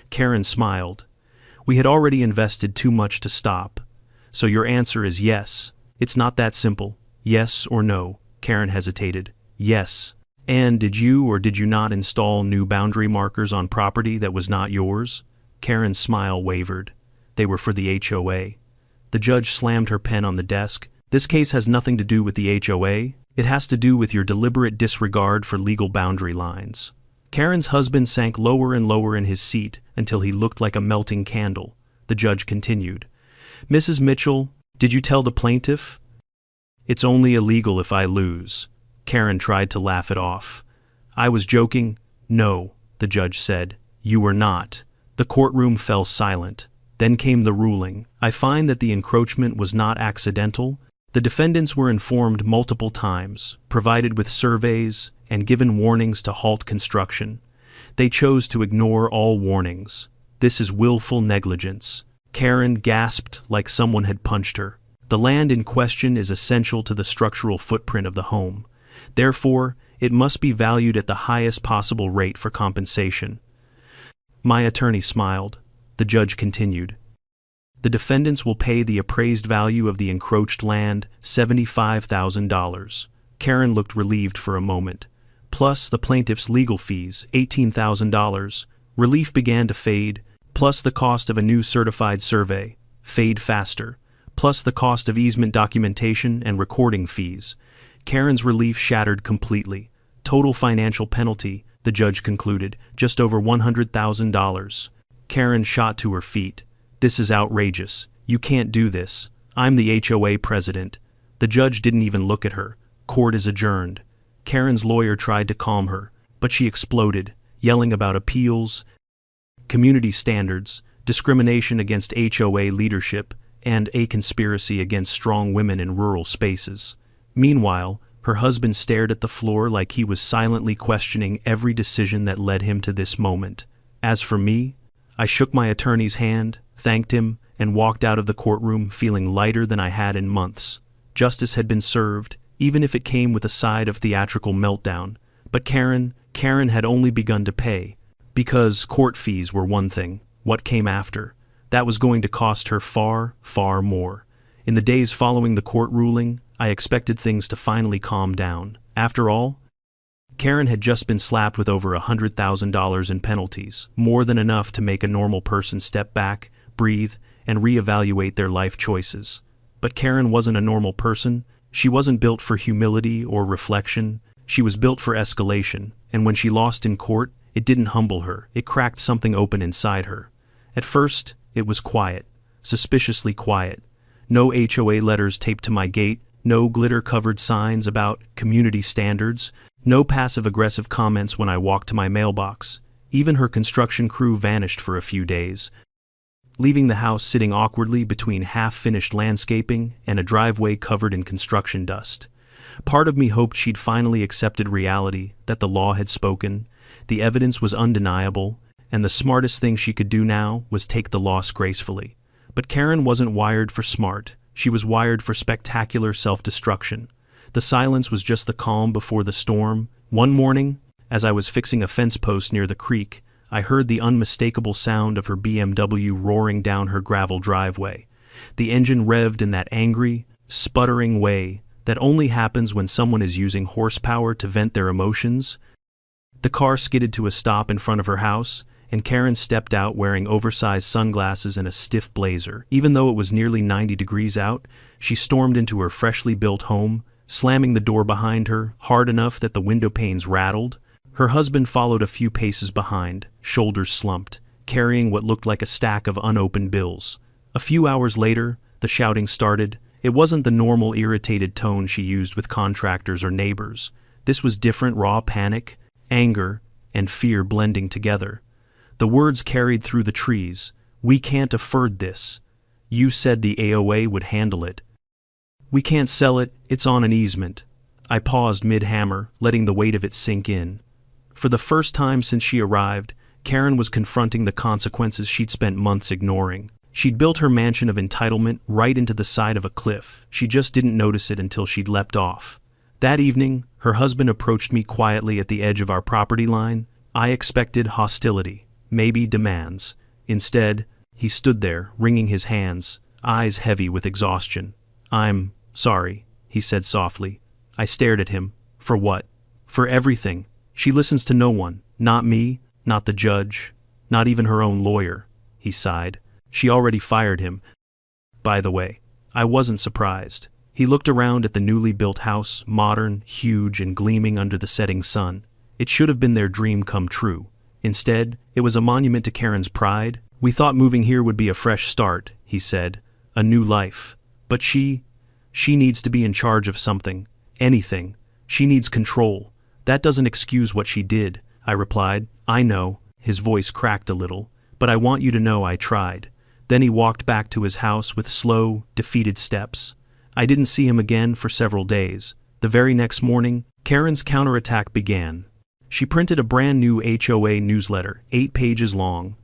Karen smiled. "We had already invested too much to stop. So your answer is yes. It's not that simple. Yes or no?" Karen hesitated. "Yes." "And did you or did you not install new boundary markers on property that was not yours?" Karen's smile wavered. "They were for the HOA." The judge slammed her pen on the desk. "This case has nothing to do with the HOA. It has to do with your deliberate disregard for legal boundary lines." Karen's husband sank lower and lower in his seat until he looked like a melting candle. The judge continued. "Mrs. Mitchell, did you tell the plaintiff?" "It's only illegal if I lose." Karen tried to laugh it off. "I was joking." "No," the judge said. "You were not." The courtroom fell silent. Then came the ruling. "I find that the encroachment was not accidental. The defendants were informed multiple times, provided with surveys, and given warnings to halt construction. They chose to ignore all warnings. This is willful negligence." Karen gasped like someone had punched her. "The land in question is essential to the structural footprint of the home. Therefore, it must be valued at the highest possible rate for compensation." My attorney smiled. The judge continued. "The defendants will pay the appraised value of the encroached land, $75,000. Karen looked relieved for a moment. Plus the plaintiff's legal fees, $18,000. Relief began to fade, plus the cost of a new certified survey, fade faster, plus the cost of easement documentation and recording fees. Karen's relief shattered completely. Total financial penalty, the judge concluded, just over $100,000. Karen shot to her feet. "This is outrageous. You can't do this. I'm the HOA president." The judge didn't even look at her. "Court is adjourned." Karen's lawyer tried to calm her, but she exploded, yelling about appeals, community standards, discrimination against HOA leadership, and a conspiracy against strong women in rural spaces. Meanwhile, her husband stared at the floor like he was silently questioning every decision that led him to this moment. As for me, I shook my attorney's hand, thanked him, and walked out of the courtroom feeling lighter than I had in months. Justice had been served, even if it came with a side of theatrical meltdown. But Karen had only begun to pay. Because court fees were one thing. What came after? That was going to cost her far, far more. In the days following the court ruling, I expected things to finally calm down. After all, Karen had just been slapped with over $100,000 in penalties, more than enough to make a normal person step back, breathe, and reevaluate their life choices. But Karen wasn't a normal person. She wasn't built for humility or reflection. She was built for escalation, and when she lost in court, it didn't humble her. It cracked something open inside her. At first, it was quiet, suspiciously quiet. No HOA letters taped to my gate, no glitter-covered signs about community standards, no passive-aggressive comments when I walked to my mailbox. Even her construction crew vanished for a few days, leaving the house sitting awkwardly between half-finished landscaping and a driveway covered in construction dust. Part of me hoped she'd finally accepted reality, that the law had spoken, the evidence was undeniable, and the smartest thing she could do now was take the loss gracefully. But Karen wasn't wired for smart. She was wired for spectacular self-destruction. The silence was just the calm before the storm. One morning, as I was fixing a fence post near the creek, I heard the unmistakable sound of her BMW roaring down her gravel driveway. The engine revved in that angry, sputtering way that only happens when someone is using horsepower to vent their emotions. The car skidded to a stop in front of her house, and Karen stepped out wearing oversized sunglasses and a stiff blazer. Even though it was nearly 90 degrees out, she stormed into her freshly built home, slamming the door behind her hard enough that the window panes rattled. Her husband followed a few paces behind, shoulders slumped, carrying what looked like a stack of unopened bills. A few hours later, the shouting started. It wasn't the normal irritated tone she used with contractors or neighbors. This was different, raw panic, anger, and fear blending together. The words carried through the trees. "We can't afford this. You said the HOA would handle it. We can't sell it, it's on an easement." I paused mid-hammer, letting the weight of it sink in. For the first time since she arrived, Karen was confronting the consequences she'd spent months ignoring. She'd built her mansion of entitlement right into the side of a cliff. She just didn't notice it until she'd leapt off. That evening, her husband approached me quietly at the edge of our property line. I expected hostility, maybe demands. Instead, he stood there, wringing his hands, eyes heavy with exhaustion. "I'm sorry," he said softly. I stared at him. For what? For everything. She listens to no one. Not me, not the judge, not even her own lawyer. He sighed. She already fired him. By the way, I wasn't surprised. He looked around at the newly built house, modern, huge, and gleaming under the setting sun. It should have been their dream come true. Instead, it was a monument to Karen's pride. "We thought moving here would be a fresh start," he said. "A new life. But she needs to be in charge of something. Anything. She needs control. That doesn't excuse what she did," I replied. "I know." His voice cracked a little. "But I want you to know I tried." Then he walked back to his house with slow, defeated steps. I didn't see him again for several days. The very next morning, Karen's counterattack began. She printed a brand new HOA newsletter, 8 pages long,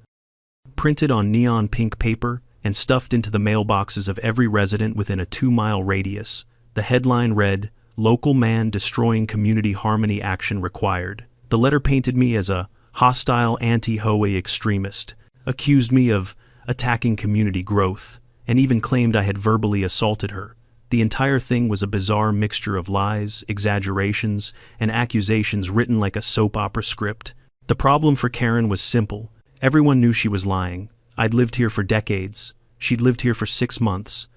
printed on neon pink paper and stuffed into the mailboxes of every resident within a 2-mile radius. The headline read, "Local man destroying community harmony action required." The letter painted me as a hostile anti-HOA extremist, accused me of attacking community growth, and even claimed I had verbally assaulted her. The entire thing was a bizarre mixture of lies, exaggerations, and accusations written like a soap opera script. The problem for Karen was simple. Everyone knew she was lying. I'd lived here for decades. She'd lived here for 6 months.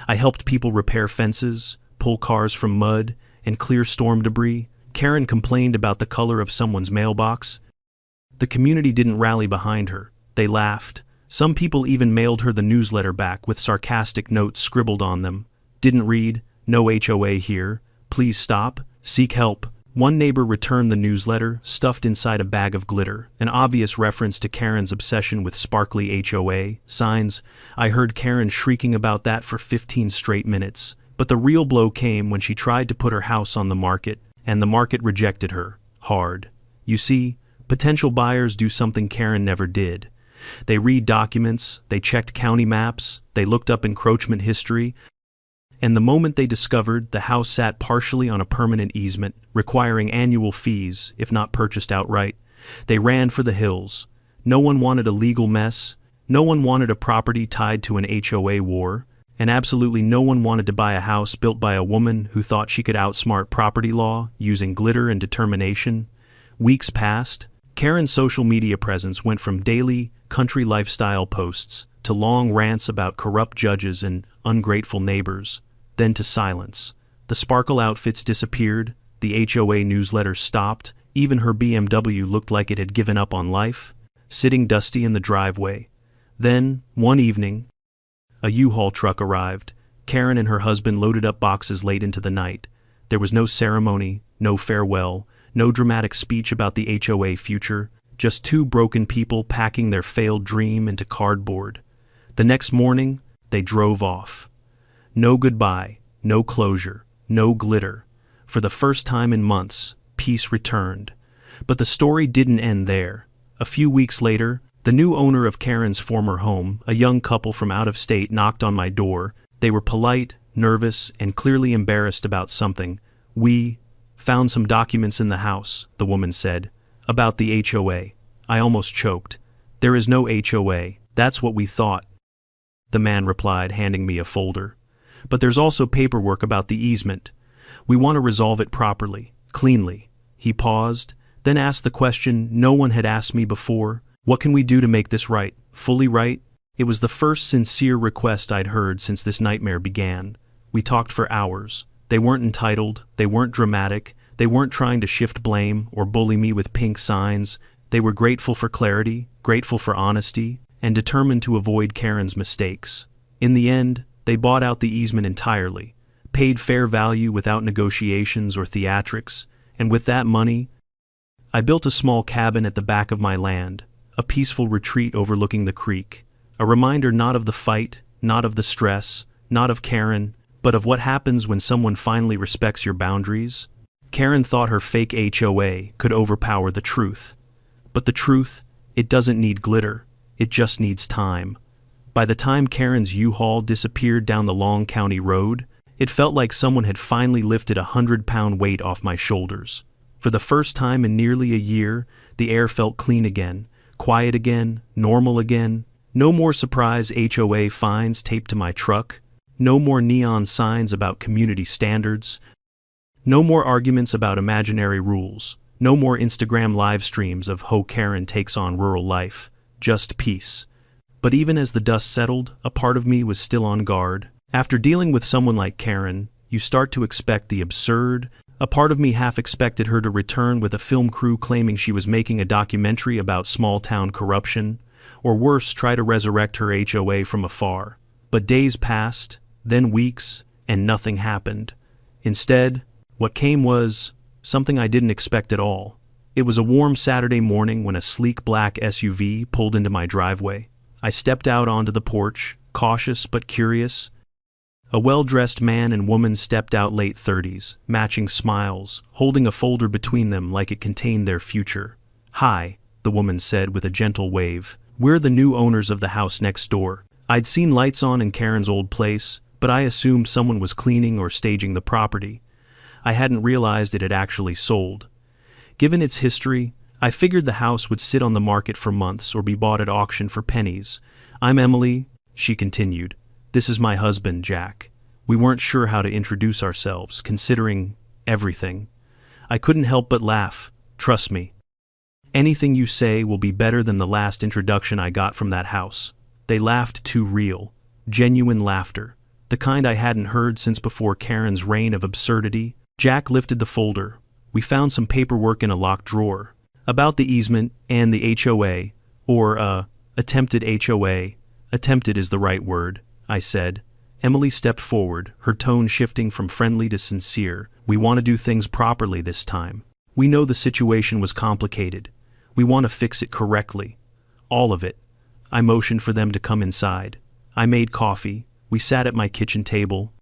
I helped people repair fences, pull cars from mud, and clear storm debris. Karen complained about the color of someone's mailbox. The community didn't rally behind her. They laughed. Some people even mailed her the newsletter back with sarcastic notes scribbled on them. "Didn't read, no HOA here, please stop, seek help." One neighbor returned the newsletter, stuffed inside a bag of glitter, an obvious reference to Karen's obsession with sparkly HOA signs. I heard Karen shrieking about that for 15 straight minutes. But the real blow came when she tried to put her house on the market, and the market rejected her, hard. You see, potential buyers do something Karen never did. They read documents, they checked county maps, they looked up encroachment history, and the moment they discovered the house sat partially on a permanent easement, requiring annual fees, if not purchased outright, they ran for the hills. No one wanted a legal mess, no one wanted a property tied to an HOA war, and absolutely no one wanted to buy a house built by a woman who thought she could outsmart property law using glitter and determination. Weeks passed. Karen's social media presence went from daily country lifestyle posts to long rants about corrupt judges and ungrateful neighbors, then to silence. The sparkle outfits disappeared, the HOA newsletter stopped, even her BMW looked like it had given up on life, sitting dusty in the driveway. Then, one evening, a U-Haul truck arrived. Karen and her husband loaded up boxes late into the night. There was no ceremony, no farewell, no dramatic speech about the HOA future, just 2 broken people packing their failed dream into cardboard. The next morning, they drove off. No goodbye, no closure, no glitter. For the first time in months, peace returned. But the story didn't end there. A few weeks later, the new owner of Karen's former home, a young couple from out of state, knocked on my door. They were polite, nervous, and clearly embarrassed about something. "We found some documents in the house," the woman said. "About the HOA." I almost choked. There is no HOA, that's what we thought. The man replied, handing me a folder. But there's also paperwork about the easement. We want to resolve it properly, cleanly. He paused, then asked the question no one had asked me before. What can we do to make this right, fully right? It was the first sincere request I'd heard since this nightmare began. We talked for hours. They weren't entitled, they weren't dramatic, they weren't trying to shift blame or bully me with pink signs. They were grateful for clarity, grateful for honesty, and determined to avoid Karen's mistakes. In the end, they bought out the easement entirely, paid fair value without negotiations or theatrics, and with that money, I built a small cabin at the back of my land, a peaceful retreat overlooking the creek, a reminder not of the fight, not of the stress, not of Karen, but of what happens when someone finally respects your boundaries. Karen thought her fake HOA could overpower the truth. But the truth, it doesn't need glitter, it just needs time. By the time Karen's U-Haul disappeared down the long county road, it felt like someone had finally lifted a 100-pound weight off my shoulders. For the first time in nearly a year, the air felt clean again, quiet again, normal again. No more surprise HOA fines taped to my truck. No more neon signs about community standards. No more arguments about imaginary rules. No more Instagram live streams of Ho Karen takes on rural life. Just peace. But even as the dust settled, a part of me was still on guard. After dealing with someone like Karen, you start to expect the absurd. A part of me half expected her to return with a film crew claiming she was making a documentary about small-town corruption, or worse, try to resurrect her HOA from afar. But days passed, then weeks, and nothing happened. Instead, what came was something I didn't expect at all. It was a warm Saturday morning when a sleek black SUV pulled into my driveway. I stepped out onto the porch, cautious but curious. A well-dressed man and woman stepped out, late 30s, matching smiles, holding a folder between them like it contained their future. "Hi," the woman said with a gentle wave. "We're the new owners of the house next door." I'd seen lights on in Karen's old place, but I assumed someone was cleaning or staging the property. I hadn't realized it had actually sold. Given its history, I figured the house would sit on the market for months or be bought at auction for pennies. "I'm Emily," she continued. "This is my husband, Jack." We weren't sure how to introduce ourselves, considering everything. I couldn't help but laugh. "Trust me. Anything you say will be better than the last introduction I got from that house." They laughed too real. Genuine laughter. The kind I hadn't heard since before Karen's reign of absurdity. Jack lifted the folder. We found some paperwork in a locked drawer. About the easement and the HOA, or, attempted HOA. Attempted is the right word, I said. Emily stepped forward, her tone shifting from friendly to sincere. "We want to do things properly this time. We know the situation was complicated. We want to fix it correctly. All of it." I motioned for them to come inside. I made coffee. We sat at my kitchen table.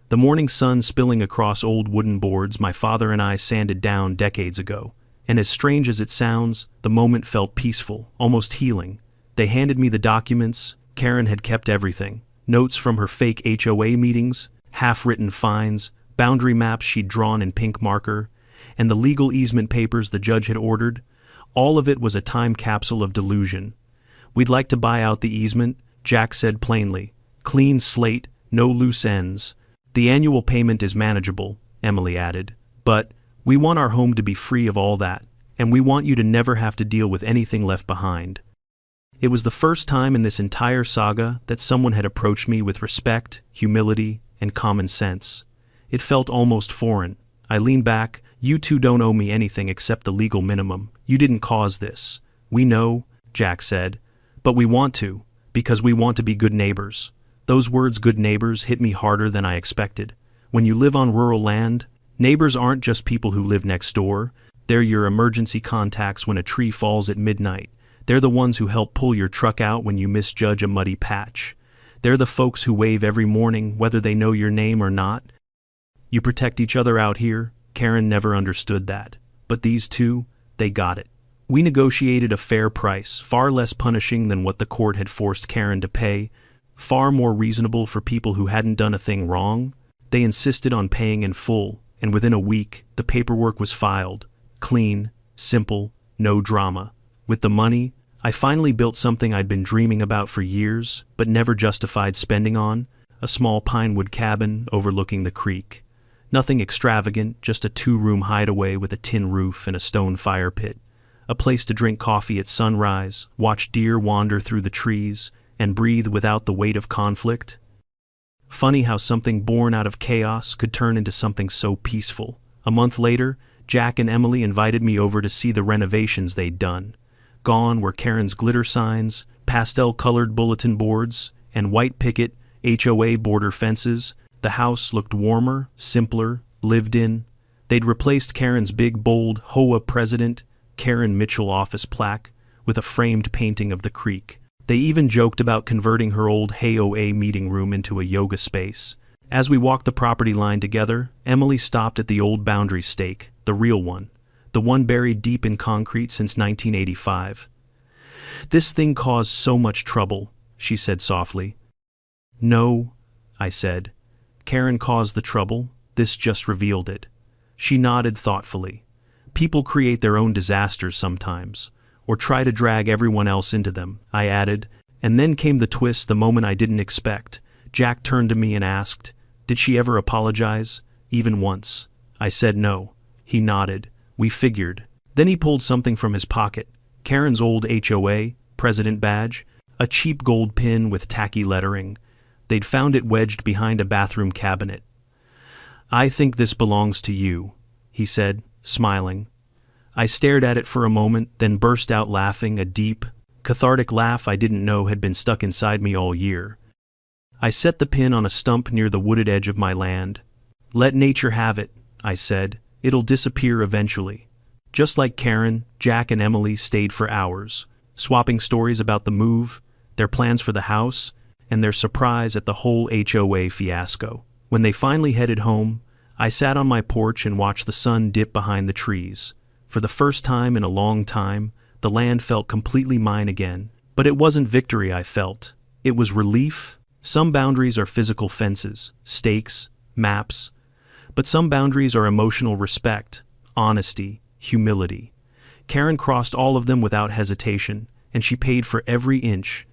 The morning sun spilling across old wooden boards my father and I sanded down decades ago. And as strange as it sounds, the moment felt peaceful, almost healing. They handed me the documents. Karen had kept everything. Notes from her fake HOA meetings, half-written fines, boundary maps she'd drawn in pink marker, and the legal easement papers the judge had ordered. All of it was a time capsule of delusion. "We'd like to buy out the easement," Jack said plainly. "Clean slate, no loose ends. The annual payment is manageable," Emily added. "But we want our home to be free of all that, and we want you to never have to deal with anything left behind." It was the first time in this entire saga that someone had approached me with respect, humility, and common sense. It felt almost foreign. I leaned back. "You two don't owe me anything except the legal minimum. You didn't cause this." "We know," Jack said. "But we want to, because we want to be good neighbors." Those words, good neighbors, hit me harder than I expected. When you live on rural land, neighbors aren't just people who live next door. They're your emergency contacts when a tree falls at midnight. They're the ones who help pull your truck out when you misjudge a muddy patch. They're the folks who wave every morning, whether they know your name or not. You protect each other out here. Karen never understood that. But these two, they got it. We negotiated a fair price, far less punishing than what the court had forced Karen to pay, far more reasonable for people who hadn't done a thing wrong. They insisted on paying in full, and within a week, the paperwork was filed. Clean, simple, no drama. With the money, I finally built something I'd been dreaming about for years, but never justified spending on, a small pinewood cabin overlooking the creek. Nothing extravagant, just a 2-room hideaway with a tin roof and a stone fire pit. A place to drink coffee at sunrise, watch deer wander through the trees, and breathe without the weight of conflict. Funny how something born out of chaos could turn into something so peaceful. A month later, Jack and Emily invited me over to see the renovations they'd done. Gone were Karen's glitter signs, pastel-colored bulletin boards, and white picket HOA border fences. The house looked warmer, simpler, lived in. They'd replaced Karen's big, bold HOA President, Karen Mitchell office plaque with a framed painting of the creek. They even joked about converting her old HOA meeting room into a yoga space. As we walked the property line together, Emily stopped at the old boundary stake, the real one, the one buried deep in concrete since 1985. "This thing caused so much trouble," she said softly. "No," I said. "Karen caused the trouble, this just revealed it." She nodded thoughtfully. "People create their own disasters sometimes, or try to drag everyone else into them," I added, and then came the twist the moment I didn't expect. Jack turned to me and asked, "Did she ever apologize? Even once?" I said no. He nodded. "We figured." Then he pulled something from his pocket, Karen's old HOA president badge, a cheap gold pin with tacky lettering. They'd found it wedged behind a bathroom cabinet. "I think this belongs to you," he said, smiling. I stared at it for a moment, then burst out laughing, a deep, cathartic laugh I didn't know had been stuck inside me all year. I set the pin on a stump near the wooded edge of my land. "Let nature have it," I said. "It'll disappear eventually." Just like Karen, Jack and Emily stayed for hours, swapping stories about the move, their plans for the house, and their surprise at the whole HOA fiasco. When they finally headed home, I sat on my porch and watched the sun dip behind the trees. For the first time in a long time, the land felt completely mine again. But it wasn't victory I felt. It was relief. Some boundaries are physical fences, stakes, maps. But some boundaries are emotional respect, honesty, humility. Karen crossed all of them without hesitation, and she paid for every inch.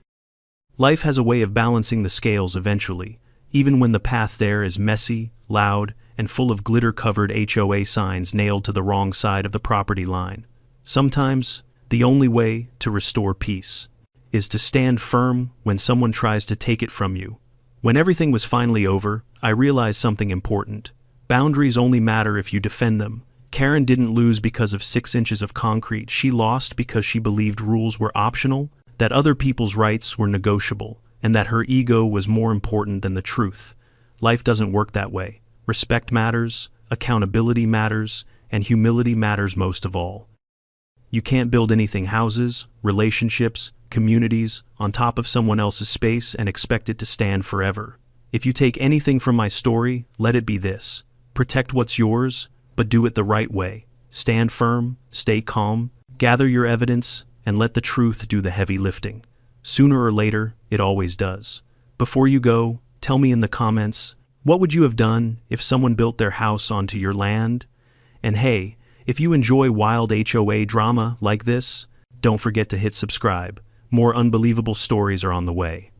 Life has a way of balancing the scales eventually, even when the path there is messy, loud, and full of glitter-covered HOA signs nailed to the wrong side of the property line. Sometimes, the only way to restore peace is to stand firm when someone tries to take it from you. When everything was finally over, I realized something important. Boundaries only matter if you defend them. Karen didn't lose because of 6 inches of concrete. She lost because she believed rules were optional, that other people's rights were negotiable, and that her ego was more important than the truth. Life doesn't work that way. Respect matters, accountability matters, and humility matters most of all. You can't build anything, houses, relationships, communities, on top of someone else's space and expect it to stand forever. If you take anything from my story, let it be this. Protect what's yours, but do it the right way. Stand firm, stay calm, gather your evidence, and let the truth do the heavy lifting. Sooner or later, it always does. Before you go, tell me in the comments, what would you have done if someone built their house onto your land? And hey, if you enjoy wild HOA drama like this, don't forget to hit subscribe. More unbelievable stories are on the way.